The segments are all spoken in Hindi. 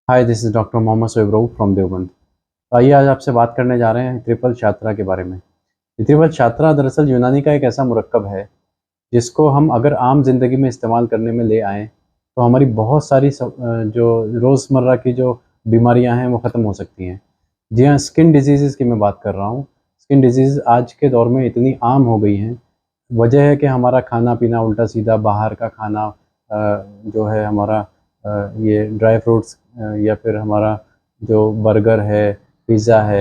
Hi, this is doctor Mohammad Shoaib Rauf from Deoband. तो आइए आज आपसे बात करने जा रहे हैं त्रिफल छात्रा के बारे में। त्रिफल छात्रा दरअसल यूनानी का एक ऐसा मुरक्कब है, जिसको हम अगर आम ज़िंदगी में इस्तेमाल करने में ले आएँ, तो हमारी बहुत सारी जो रोज़मर्रा की जो बीमारियाँ हैं, वो ख़त्म हो सकती हैं। जी हाँ, स्किन डिज़ीज़ेज़ की मैं बात कर रहा हूँ। स्किन डिज़ीज़ आज के दौर में इतनी आम हो गई हैं, वजह है कि हमारा खाना-पीना उल्टा-सीधा बाहर का खाना जो है हमारा ये ड्राई फ्रूट्स या फिर हमारा जो बर्गर है, पिज़्ज़ा है,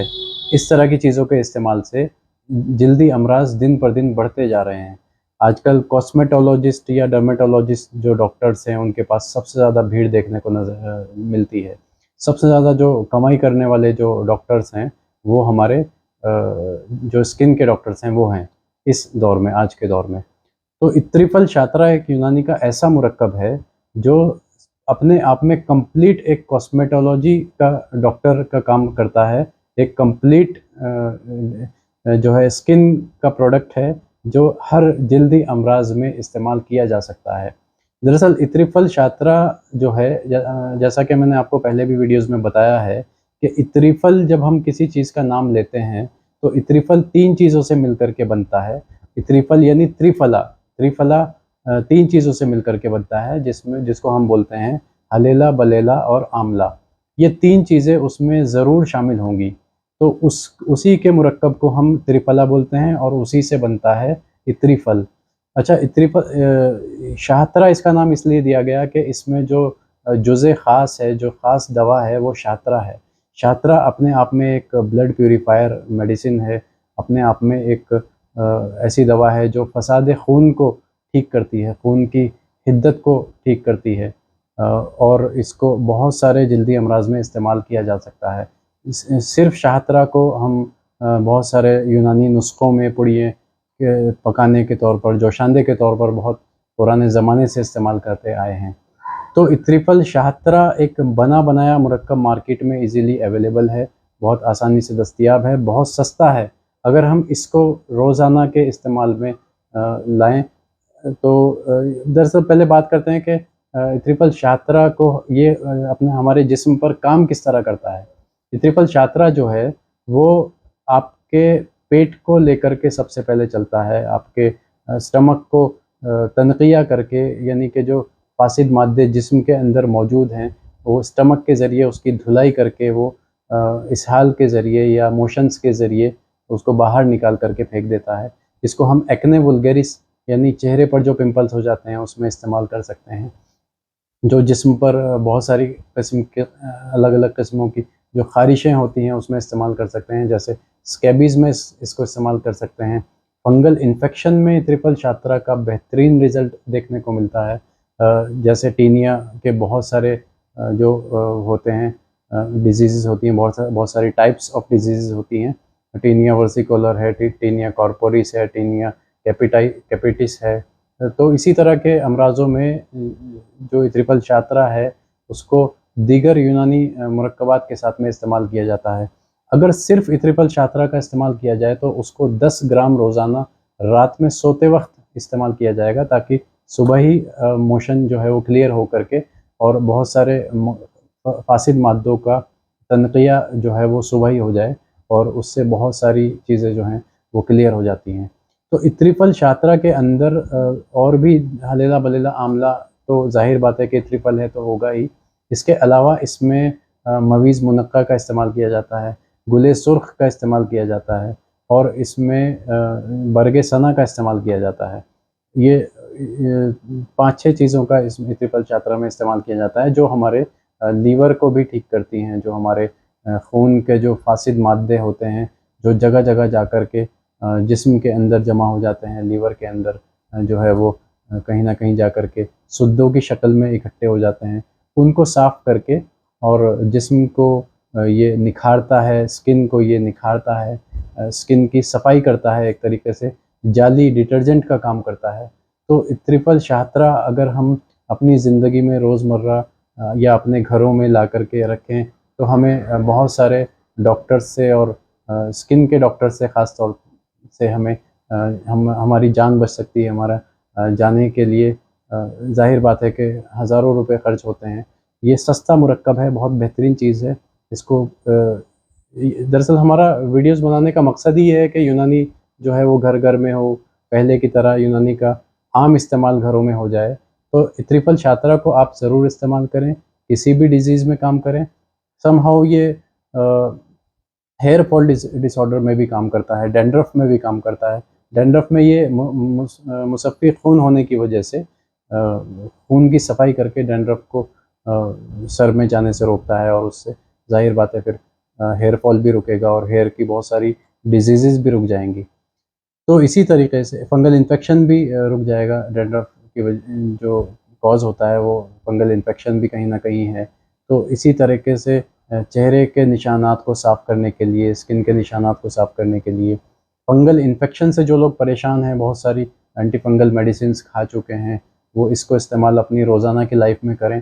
इस तरह की चीज़ों के इस्तेमाल से जल्दी अमराज़ दिन पर दिन बढ़ते जा रहे हैं। आजकल कॉस्मेटोलॉजिस्ट या डर्मेटोलॉजिस्ट जो डॉक्टर्स हैं, उनके पास सबसे ज़्यादा भीड़ देखने को मिलती है। सबसे ज़्यादा जो कमाई करने वाले जो डॉक्टर्स हैं, वो हमारे जो स्किन के डॉक्टर्स हैं, वो हैं। इस दौर में, आज के दौर में। तो त्रिफल छात्रा एक यूनानी का ऐसा मुरक्कब है, जो अपने आप में कंप्लीट एक कॉस्मेटोलॉजी का डॉक्टर का काम करता है। एक कंप्लीट जो है स्किन का प्रोडक्ट है, जो हर जल्दी अमराज में इस्तेमाल किया जा सकता है। दरअसल त्रिफल छात्रा जो है, जैसा कि मैंने आपको पहले भी वीडियोज़ में बताया है कि त्रिफल जब हम किसी चीज़ का नाम लेते हैं, तो त्रिफल 3 चीज़ों से मिलकर के बनता है। त्रिफल यानी त्रिफला, त्रिफला 3 चीज़ों से मिलकर के बनता है, जिसको हम बोलते हैं हलेला, बलेला और आमला। ये 3 चीज़ें उसमें ज़रूर शामिल होंगी। तो उसी के मुरक्कब को हम त्रिफला बोलते हैं और उसी से बनता है त्रिफल। अच्छा, शाहतरा इसका नाम इसलिए दिया गया कि इसमें जो जुज़े ख़ास है, जो ख़ास दवा है, वो शाहतरा है। शाहतरा अपने आप में एक ब्लड प्यूरीफायर मेडिसिन है, अपने आप में एक ऐसी दवा है जो फ़साद खून को ठीक करती है, खून की हिद्दत को ठीक करती है। और इसको बहुत सारे जल्दी अमराज़ में इस्तेमाल किया जा सकता है। सिर्फ़ शाहतरा को हम बहुत सारे यूनानी नुस्ख़ों में पुड़िए के पकाने के तौर पर, जोशांदे के तौर पर बहुत पुराने ज़माने से इस्तेमाल करते आए हैं। तो त्रिफल शाहतरा एक बना-बनाया मुरक्कब मार्केट में ईज़िली अवेलेबल है, बहुत आसानी से दस्तयाब है, बहुत सस्ता है। अगर हम इसको रोज़ाना के इस्तेमाल में लाएँ, तो दरअसल पहले बात करते हैं कि त्रिफल छात्रा को ये अपने हमारे जिस्म पर काम किस तरह करता है। त्रिफल छात्रा जो है, वो आपके पेट को लेकर के सबसे पहले चलता है, आपके स्टमक को तनक़िया करके, यानी कि जो फ़ासिद मादे जिस्म के अंदर मौजूद हैं, वो स्टमक के ज़रिए उसकी धुलाई करके वो इसहाल के ज़रिए या मोशंस के ज़रिए उसको बाहर निकाल कर के फेंक देता है। इसको हम एक्ने वुल्गेरिस, यानी चेहरे पर जो पिंपल्स हो जाते हैं, उसमें इस्तेमाल कर सकते हैं। जो जिस्म पर बहुत सारी किस्म के अलग-अलग किस्मों की जो ख़ारिशें होती हैं, उसमें इस्तेमाल कर सकते हैं। जैसे स्कैबीज़ में इसको इस्तेमाल कर सकते हैं। फंगल इन्फेक्शन में त्रिफल छात्रा का बेहतरीन रिज़ल्ट देखने को मिलता है। जैसे टीनिया के बहुत सारे जो होते हैं डिज़ीज़ेज़ होती हैं, बहुत सारी टाइप्स ऑफ डिज़ीज़ेज़ होती हैं। टीनिया वर्सिकोलर है, टीनिया कॉर्पोरिस है, टीनिया कैपिटिस है। तो इसी तरह के अमराज़ों में जो त्रिफल छात्रा है, उसको दीगर यूनानी मुरक्कबात के साथ में इस्तेमाल किया जाता है। अगर सिर्फ़ त्रिफल छात्रा का इस्तेमाल किया जाए, तो उसको 10 ग्राम रोज़ाना रात में सोते वक़्त इस्तेमाल किया जाएगा, ताकि सुबह ही मोशन जो है वो क्लियर हो करके और बहुत सारे फ़ासिद मादों का तनक़िया जो है वो सुबह ही हो जाए, और उससे बहुत सारी चीज़ें जो हैं वो क्लियर हो जाती हैं। तो त्रिफल छात्रा के अंदर और भी हलेला बलेला आमला, तो ज़ाहिर बात है कि त्रिफल है तो होगा ही। इसके अलावा इसमें मवीज़ मुनक्का का इस्तेमाल किया जाता है, गुले सुर्ख़ का इस्तेमाल किया जाता है, और इसमें बरगे सना का इस्तेमाल किया जाता है। ये 5-6 चीज़ों का इसमें त्रिफल छात्रा में इस्तेमाल किया जाता है, जो हमारे लीवर को भी ठीक करती हैं, जो हमारे खून के जो फ़ासिद मादे होते हैं, जो जगह-जगह जाकर के जिस्म के अंदर जमा हो जाते हैं, लीवर के अंदर जो है वो कहीं न कहीं जाकर के सुद्दों की शक्ल में इकट्ठे हो जाते हैं। उनको साफ़ करके और जिस्म को ये निखारता है, स्किन को ये निखारता है, स्किन की सफाई करता है, एक तरीके से जाली डिटर्जेंट का काम करता है। तो त्रिफल छात्रा अगर हम अपनी ज़िंदगी में रोज़मर्रा या अपने घरों में ला कर के रखें, तो हमें बहुत सारे डॉक्टर्स से और स्किन के डॉक्टर से ख़ास तौर से हमें हमारी जान बच सकती है। हमारा जाने के लिए ज़ाहिर बात है कि हज़ारों रुपए खर्च होते हैं। ये सस्ता मुरक्कब है, बहुत बेहतरीन चीज़ है। इसको दरअसल हमारा वीडियोज़ बनाने का मकसद ही ये है कि यूनानी जो है वो घर-घर में हो, पहले की तरह यूनानी का आम इस्तेमाल घरों में हो जाए। तो ट्रिपल छात्रा को आप ज़रूर इस्तेमाल करें, किसी भी डिज़ीज़ में काम करें। समहाउ ये हेयर फॉल डिसऑर्डर में भी काम करता है, डैंड्रफ में भी काम करता है। डैंड्रफ में ये मुसफ़्फ़ी खून होने की वजह से खून की सफाई करके डैंड्रफ को सर में जाने से रोकता है, और उससे ज़ाहिर बात है फिर हेयर फॉल भी रुकेगा और हेयर की बहुत सारी डिजीज़ेज़ भी रुक जाएँगी। तो इसी तरीके से फंगल इन्फेक्शन भी रुक जाएगा। डैंड्रफ की जो कॉज़ होता है वो फंगल इन्फेक्शन भी कहीं न कहीं है। तो इसी तरीके से चेहरे के निशानात को साफ़ करने के लिए, स्किन के निशानात को साफ़ करने के लिए, फंगल इन्फेक्शन से जो लोग परेशान हैं, बहुत सारी एंटी फंगल मेडिसिन्स खा चुके हैं, वो इसको इस्तेमाल अपनी रोज़ाना की लाइफ़ में करें।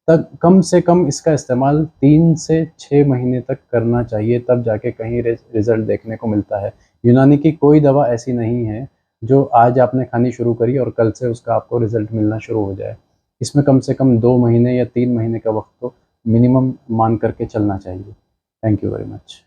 तब कम से कम इसका इस्तेमाल 3 से 6 महीने तक करना चाहिए, तब जाके कहीं रिज़ल्ट देखने को मिलता है। यूनानी की कोई दवा ऐसी नहीं है जो आज आपने खानी शुरू करी और कल से उसका आपको रिज़ल्ट मिलना शुरू हो जाए। इसमें कम से कम 2 महीने या 3 महीने का वक़्त तो मिनिमम मान कर के चलना चाहिए। Thank you very much.